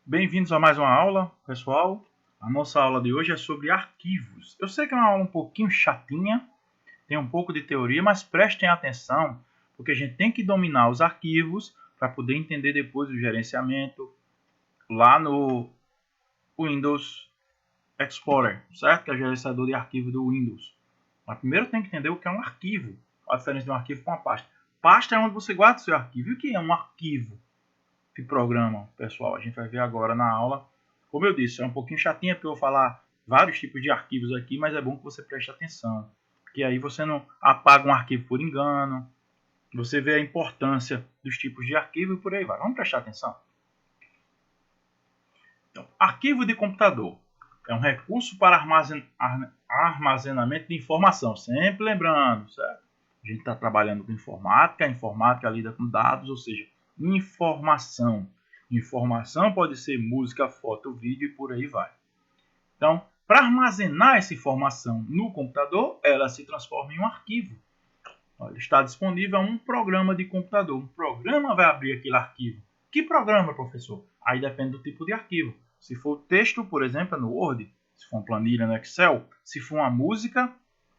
Bem-vindos a mais uma aula, pessoal. A nossa aula de hoje é sobre arquivos. Eu sei que é uma aula um pouquinho chatinha, tem um pouco de teoria, mas prestem atenção, porque a gente tem que dominar os arquivos para poder entender depois o gerenciamento lá no Windows Explorer, certo? Que é o gerenciador de arquivo do Windows. Mas primeiro tem que entender o que é um arquivo, a diferença de um arquivo com uma pasta. Pasta é onde você guarda o seu arquivo. E o que é um arquivo de programa, pessoal? A gente vai ver agora na aula. Como eu disse, é um pouquinho chatinha porque eu vou falar vários tipos de arquivos aqui, mas é bom que você preste atenção, que aí você não apaga um arquivo por engano, você vê a importância dos tipos de arquivo e por aí vai. Vamos prestar atenção? Então, arquivo de computador é um recurso para armazenamento de informação, sempre lembrando, certo? A gente está trabalhando com informática, a informática lida com dados, ou seja, informação. Informação pode ser música, foto, vídeo e por aí vai. Então, para armazenar essa informação no computador, ela se transforma em um arquivo. Olha, está disponível um programa de computador. Um programa vai abrir aquele arquivo. Que programa, professor? Aí depende do tipo de arquivo. Se for texto, por exemplo, é no Word. Se for uma planilha no Excel. Se for uma música,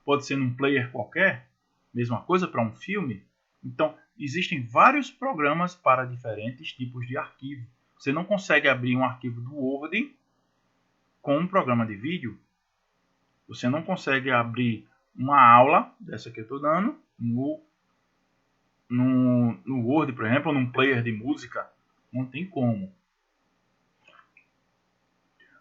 pode ser num player qualquer. Mesma coisa para um filme. Então, existem vários programas para diferentes tipos de arquivo. Você não consegue abrir um arquivo do Word com um programa de vídeo. Você não consegue abrir uma aula, dessa que eu estou dando, no Word, por exemplo, ou num player de música. Não tem como.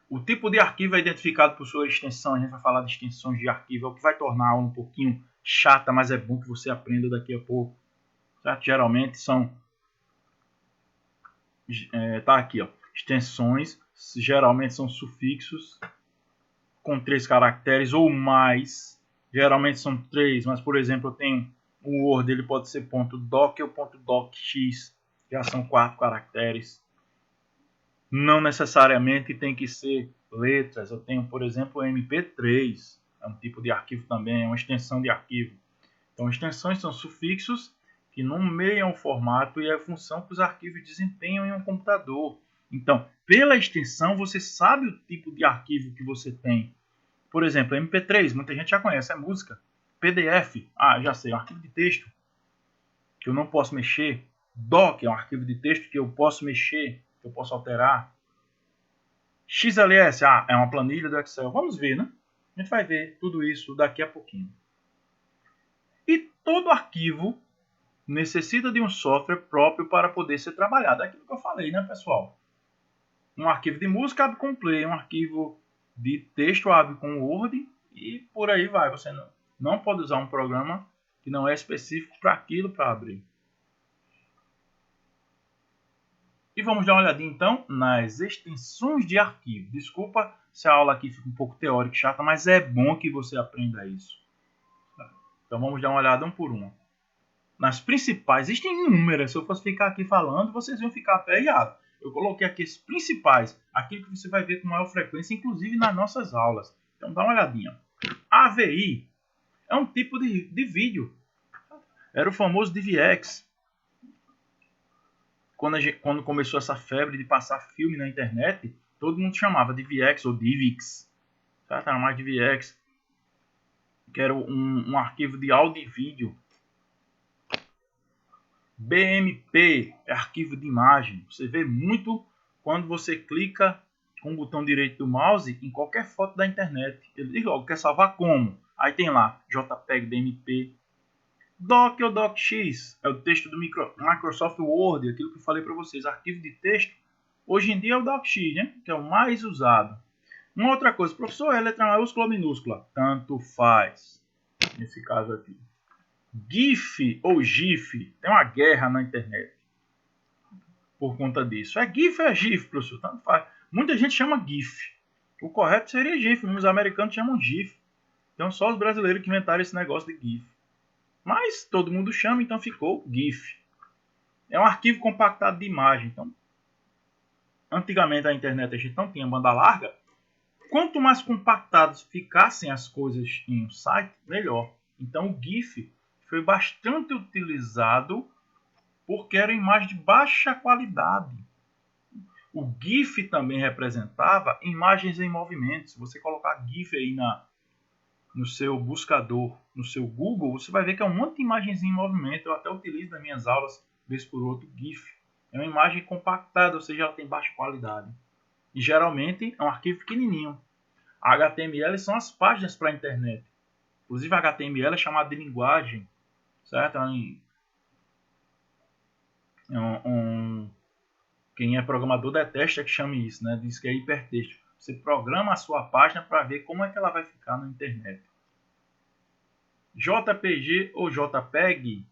O tipo de arquivo é identificado por sua extensão. A gente vai falar de extensões de arquivo, é o que vai tornar a aula um pouquinho chata, mas é bom que você aprenda daqui a pouco. Certo? Geralmente são... tá aqui, ó. Extensões, geralmente são sufixos com 3 caracteres ou mais. Geralmente são 3, mas, por exemplo, eu tenho o Word, ele pode ser .doc ou .docx, já são 4 caracteres. Não necessariamente tem que ser letras. Eu tenho, por exemplo, o MP3, é um tipo de arquivo também, é uma extensão de arquivo. Então, extensões são sufixos que nomeiam o formato e a função que os arquivos desempenham em um computador. Então, pela extensão, você sabe o tipo de arquivo que você tem. Por exemplo, MP3, muita gente já conhece, é música. PDF, já sei, é um arquivo de texto que eu não posso mexer. Doc é um arquivo de texto que eu posso mexer, que eu posso alterar. XLS, é uma planilha do Excel. Vamos ver, né? A gente vai ver tudo isso daqui a pouquinho. E todo arquivo necessita de um software próprio para poder ser trabalhado. É aquilo que eu falei, né, pessoal? Um arquivo de música abre com Play, um arquivo de texto abre com Word e por aí vai. Você não pode usar um programa que não é específico para aquilo para abrir. E vamos dar uma olhadinha então nas extensões de arquivo. Desculpa se a aula aqui fica um pouco teórica e chata, mas é bom que você aprenda isso. Então vamos dar uma olhada um por uma. Nas principais, existem inúmeras. Se eu fosse ficar aqui falando, vocês iam ficar aperreados. Eu coloquei aqui as principais, aquilo que você vai ver com maior frequência, inclusive nas nossas aulas. Então dá uma olhadinha. AVI é um tipo de vídeo. Era o famoso DVX. Quando começou essa febre de passar filme na internet, todo mundo chamava DVX ou DivX. Certo? Era mais DVX, que era um arquivo de áudio e vídeo. BMP é arquivo de imagem. Você vê muito quando você clica com o botão direito do mouse em qualquer foto da internet. Ele diz logo, quer salvar como? Aí tem lá, JPEG, BMP. Doc ou DocX é o texto do Microsoft Word, aquilo que eu falei para vocês, arquivo de texto. Hoje em dia é o DocX, né? Que é o mais usado. Uma outra coisa, professor, é letra maiúscula ou minúscula? Tanto faz, nesse caso aqui. GIF ou GIF, tem uma guerra na internet por conta disso. É GIF ou é GIF, professor? Tanto faz. Muita gente chama GIF. O correto seria GIF, os americanos chamam GIF. Então só os brasileiros que inventaram esse negócio de GIF. Mas todo mundo chama, então ficou GIF. É um arquivo compactado de imagem. Então, antigamente a internet a gente não tinha banda larga. Quanto mais compactados ficassem as coisas em um site, melhor. Então o GIF foi bastante utilizado porque era imagem de baixa qualidade. O GIF também representava imagens em movimento. Se você colocar GIF aí no seu buscador, no seu Google, você vai ver que é um monte de imagens em movimento. Eu até utilizo nas minhas aulas, vez por outro, GIF. É uma imagem compactada, ou seja, ela tem baixa qualidade. E geralmente é um arquivo pequenininho. HTML são as páginas para a internet. Inclusive, HTML é chamado de linguagem, certo? Quem é programador detesta que chame isso, né? Diz que é hipertexto. Você programa a sua página para ver como é que ela vai ficar na internet. JPG ou JPEG,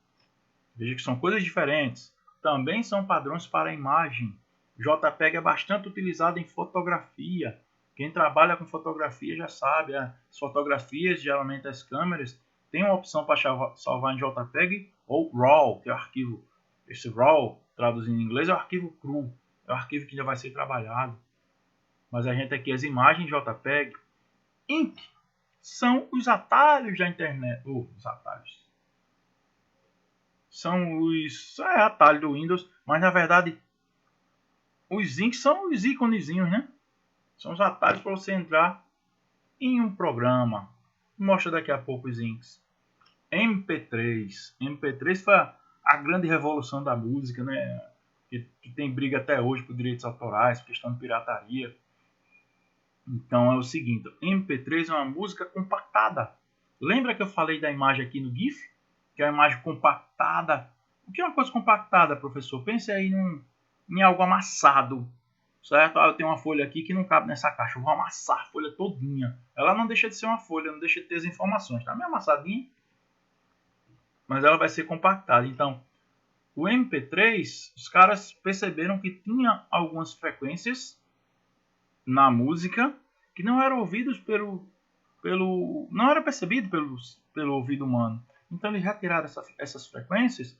veja que são coisas diferentes. Também são padrões para a imagem. JPEG é bastante utilizado em fotografia. Quem trabalha com fotografia já sabe, as fotografias, geralmente as câmeras, tem uma opção para salvar em JPEG ou RAW, que é o arquivo. Esse RAW, traduzindo em inglês, é o arquivo cru. É o arquivo que já vai ser trabalhado. Mas a gente aqui, as imagens JPEG, INC, são os atalhos da internet. Os atalhos. São os atalhos do Windows, mas na verdade os INC são os íconezinhos, né? São os atalhos para você entrar em um programa. Mostra daqui a pouco os INCs. MP3. MP3 foi a grande revolução da música, né? Que tem briga até hoje por direitos autorais, questão de pirataria. Então é o seguinte, MP3 é uma música compactada. Lembra que eu falei da imagem aqui no GIF? Que é uma imagem compactada. O que é uma coisa compactada, professor? Pense aí em algo amassado, certo? Eu tenho uma folha aqui que não cabe nessa caixa. Eu vou amassar a folha todinha. Ela não deixa de ser uma folha, não deixa de ter as informações. Tá meio amassadinha, mas ela vai ser compactada. Então, o MP3, os caras perceberam que tinha algumas frequências na música que não eram ouvidos não era percebido pelo ouvido humano. Então eles retiraram essas frequências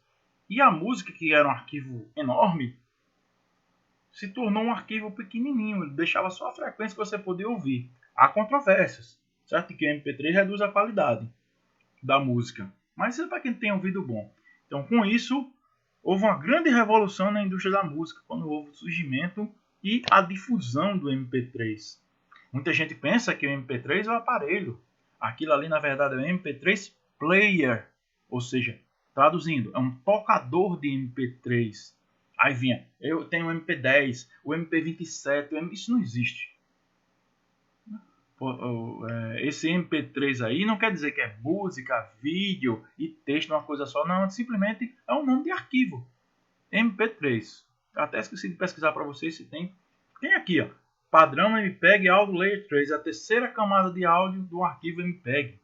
e a música, que era um arquivo enorme, se tornou um arquivo pequenininho. Ele deixava só a frequência que você podia ouvir. Há controvérsias, certo? Que o MP3 reduz a qualidade da música, mas isso é para quem tem ouvido bom. Então, com isso, houve uma grande revolução na indústria da música quando houve o surgimento e a difusão do MP3. Muita gente pensa que o MP3 é o aparelho. Aquilo ali, na verdade, é o MP3 player. Ou seja, traduzindo, é um tocador de MP3. Aí vinha, eu tenho o MP10, o MP27, isso não existe. Esse MP3 aí não quer dizer que é música, vídeo e texto numa coisa só. Não, simplesmente é um nome de arquivo. MP3. Até esqueci de pesquisar para vocês se tem. Tem aqui, ó. Padrão MPEG Audio Layer 3, a terceira camada de áudio do arquivo MPEG.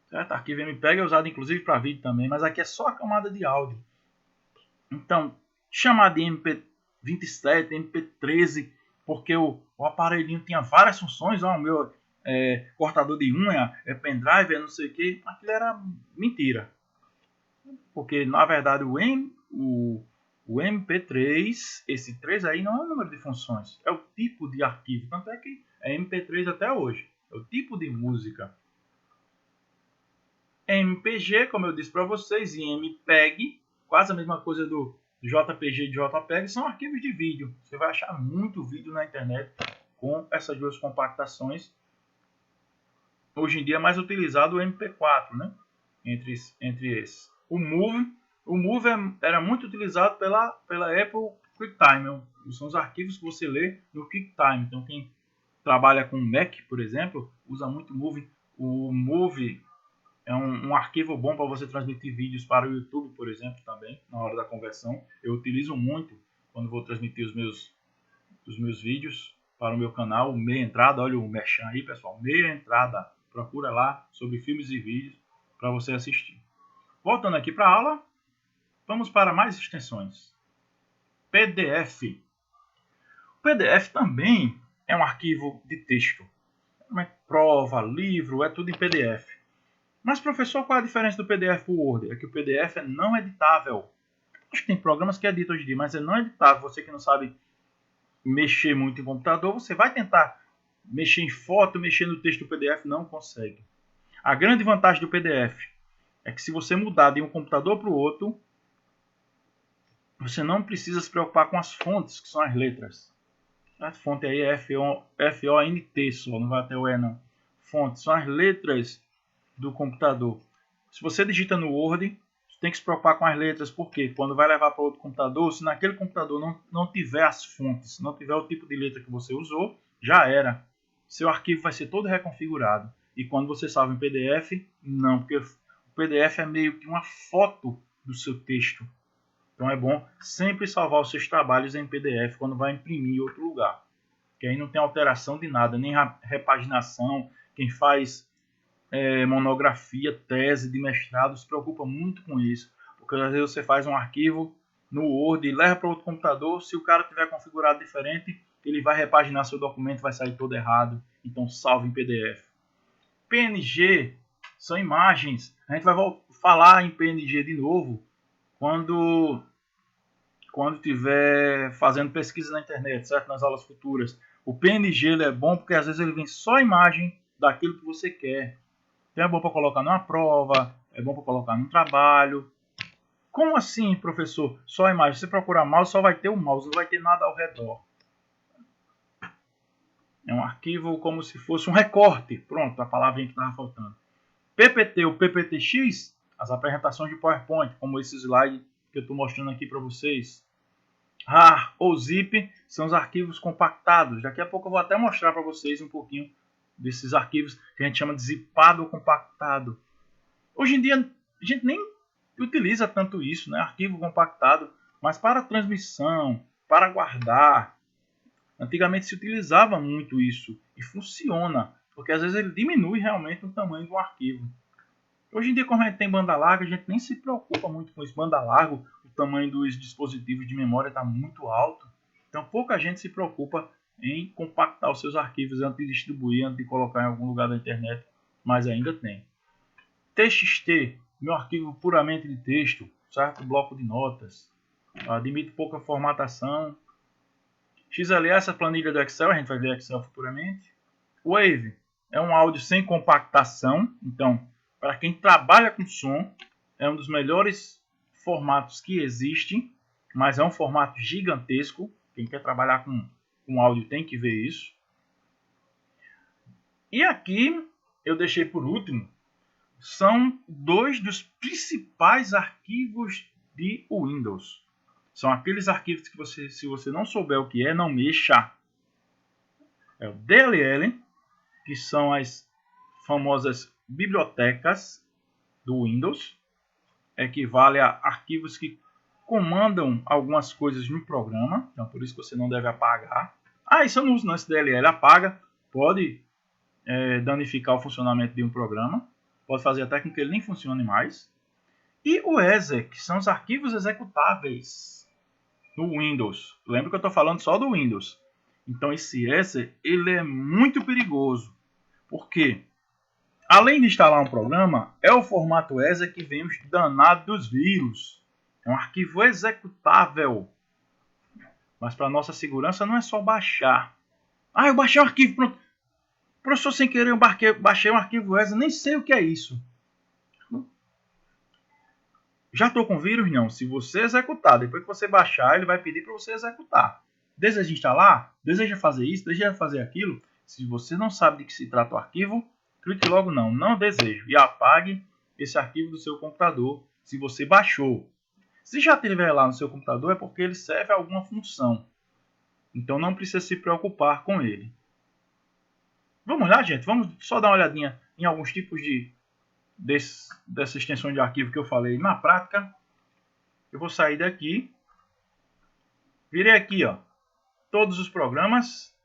Certo? Arquivo MPEG é usado inclusive para vídeo também, mas aqui é só a camada de áudio. Então, chamar de MP27, MP13, porque o aparelhinho tinha várias funções, ó, o meu cortador de unha, pendrive, não sei o que, aquilo era mentira. Porque, na verdade, o MP3, esse 3 aí não é o número de funções, é o tipo de arquivo. Tanto é que é MP3 até hoje. É o tipo de música. MPG, como eu disse para vocês, e MPEG, quase a mesma coisa do JPG e JPEG, são arquivos de vídeo. Você vai achar muito vídeo na internet com essas duas compactações. Hoje em dia é mais utilizado o MP4, né? Entre esses. O Move era muito utilizado pela Apple QuickTime. São os arquivos que você lê no QuickTime. Então, quem trabalha com Mac, por exemplo, usa muito o Move. O Move é um arquivo bom para você transmitir vídeos para o YouTube, por exemplo, também, na hora da conversão. Eu utilizo muito quando vou transmitir os meus vídeos para o meu canal. O Meia Entrada, olha o merchan aí, pessoal. Meia Entrada. Procura lá sobre filmes e vídeos para você assistir. Voltando aqui para a aula, vamos para mais extensões. PDF. O PDF também é um arquivo de texto. Prova, livro, é tudo em PDF. Mas, professor, qual é a diferença do PDF para o Word? É que o PDF é não editável. Acho que tem programas que editam hoje em dia, mas é não editável. Você que não sabe mexer muito em computador, você vai tentar mexer em foto, mexer no texto do PDF, não consegue. A grande vantagem do PDF é que se você mudar de um computador para o outro, você não precisa se preocupar com as fontes, que são as letras. A fonte aí é F-O-N-T só, não vai até o E não. Fontes são as letras do computador. Se você digita no Word, você tem que se preocupar com as letras, porque quando vai levar para outro computador, se naquele computador não tiver as fontes, não tiver o tipo de letra que você usou, já era. Seu arquivo vai ser todo reconfigurado. E quando você salva em PDF, não, porque o PDF é meio que uma foto do seu texto. Então é bom sempre salvar os seus trabalhos em PDF quando vai imprimir em outro lugar. Que aí não tem alteração de nada, nem repaginação. Quem faz monografia, tese de mestrado se preocupa muito com isso. Porque às vezes você faz um arquivo no Word e leva para outro computador. Se o cara tiver configurado diferente, ele vai repaginar seu documento, vai sair todo errado. Então salve em PDF. PNG são imagens. A gente vai falar em PNG de novo quando estiver fazendo pesquisa na internet, certo? Nas aulas futuras. O PNG ele é bom porque às vezes ele vem só a imagem daquilo que você quer. Então é bom para colocar numa prova, é bom para colocar num trabalho. Como assim, professor? Só a imagem. Se você procurar mouse, só vai ter o mouse, não vai ter nada ao redor. É um arquivo como se fosse um recorte. Pronto, a palavrinha que estava faltando. PPT ou PPTX, as apresentações de PowerPoint, como esse slide que eu estou mostrando aqui para vocês. RAR ou ZIP são os arquivos compactados. Daqui a pouco eu vou até mostrar para vocês um pouquinho desses arquivos que a gente chama de zipado ou compactado. Hoje em dia a gente nem utiliza tanto isso, né? Arquivo compactado, mas para transmissão, para guardar. Antigamente se utilizava muito isso e funciona, porque às vezes ele diminui realmente o tamanho do arquivo. Hoje em dia, como a gente tem banda larga, a gente nem se preocupa muito com isso. Banda larga, o tamanho dos dispositivos de memória está muito alto. Então, pouca gente se preocupa em compactar os seus arquivos antes de distribuir, antes de colocar em algum lugar da internet, mas ainda tem. TXT, meu arquivo puramente de texto, certo? Bloco de notas. Admite pouca formatação. XLS, a planilha do Excel, a gente vai ver Excel futuramente. Wave é um áudio sem compactação, então para quem trabalha com som, é um dos melhores formatos que existem, mas é um formato gigantesco. Quem quer trabalhar com áudio tem que ver isso. E aqui eu deixei por último, são dois dos principais arquivos de Windows. São aqueles arquivos que você, se você não souber o que é, não mexa. É o DLL, que são as famosas bibliotecas do Windows, equivale a arquivos que comandam algumas coisas no programa, então por isso que você não deve apagar. Isso eu não uso não, esse DLL apaga, pode danificar o funcionamento de um programa, pode fazer até com que ele nem funcione mais. E o EXE, que são os arquivos executáveis no Windows. Lembra que eu estou falando só do Windows. Então esse EXE, ele é muito perigoso, porque além de instalar um programa, é o formato EXE que vem os danados dos vírus. É um arquivo executável. Mas para nossa segurança não é só baixar. Eu baixei um arquivo. Pronto. Professor, sem querer eu baixei um arquivo EXE, nem sei o que é isso. Já estou com vírus? Não. Se você executar, depois que você baixar, ele vai pedir para você executar. Deseja instalar? Deseja fazer isso? Deseja fazer aquilo? Se você não sabe de que se trata o arquivo, clique logo não desejo e apague esse arquivo do seu computador se você baixou. Se já tiver lá no seu computador é porque ele serve a alguma função. Então não precisa se preocupar com ele. Vamos lá, gente? Vamos só dar uma olhadinha em alguns tipos dessa extensão de arquivo que eu falei na prática. Eu vou sair daqui. Virei aqui, todos os programas,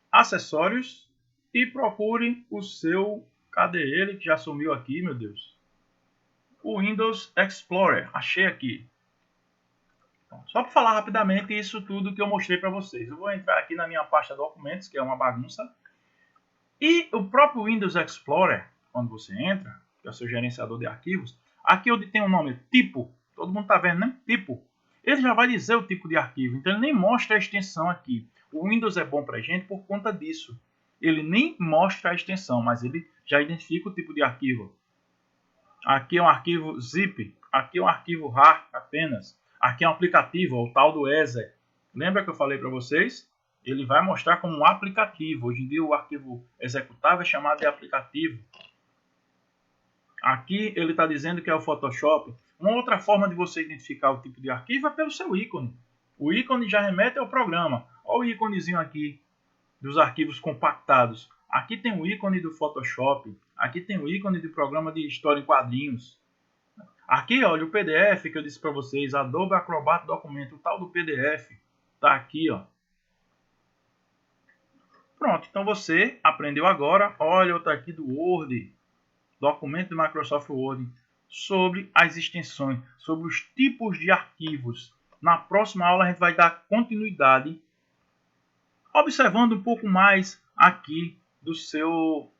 acessórios, e procure o seu, cadê ele que já sumiu aqui, meu Deus? O Windows Explorer, achei aqui. Então, só para falar rapidamente isso tudo que eu mostrei para vocês. Eu vou entrar aqui na minha pasta documentos, que é uma bagunça. E o próprio Windows Explorer, quando você entra, que é o seu gerenciador de arquivos, aqui onde tem o nome tipo, todo mundo está vendo, né? Tipo. Ele já vai dizer o tipo de arquivo, então ele nem mostra a extensão aqui. O Windows é bom para a gente por conta disso. Ele nem mostra a extensão, mas ele já identifica o tipo de arquivo. Aqui é um arquivo zip, aqui é um arquivo RAR apenas. Aqui é um aplicativo, o tal do Exe. Lembra que eu falei para vocês? Ele vai mostrar como um aplicativo. Hoje em dia o arquivo executável é chamado de aplicativo. Aqui ele está dizendo que é o Photoshop. Uma outra forma de você identificar o tipo de arquivo é pelo seu ícone. O ícone já remete ao programa. Olha o íconezinho aqui dos arquivos compactados. Aqui tem o ícone do Photoshop. Aqui tem o ícone do programa de história em quadrinhos. Aqui, olha, o PDF que eu disse para vocês, Adobe Acrobat Documento, o tal do PDF, tá aqui, ó. Pronto, então você aprendeu agora, olha outra aqui do Word, documento do Microsoft Word, sobre as extensões, sobre os tipos de arquivos. Na próxima aula a gente vai dar continuidade, observando um pouco mais aqui do seu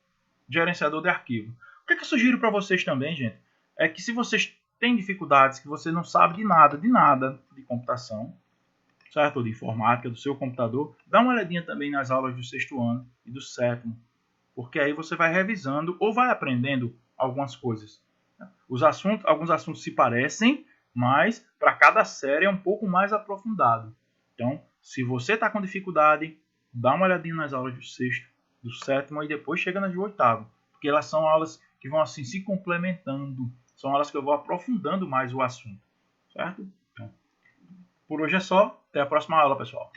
gerenciador de arquivo. O que é que eu sugiro para vocês também, gente? É que se vocês têm dificuldades, que você não sabe de nada de computação, certo? Ou de informática, do seu computador, dá uma olhadinha também nas aulas do 6º ano e do 7º, porque aí você vai revisando ou vai aprendendo algumas coisas. Alguns assuntos se parecem, mas para cada série é um pouco mais aprofundado. Então, se você está com dificuldade, dá uma olhadinha nas aulas do 6º, do 7º e depois chega nas do 8º, porque elas são aulas que vão assim se complementando, são aulas que eu vou aprofundando mais o assunto, certo? Então, por hoje é só, até a próxima aula, pessoal.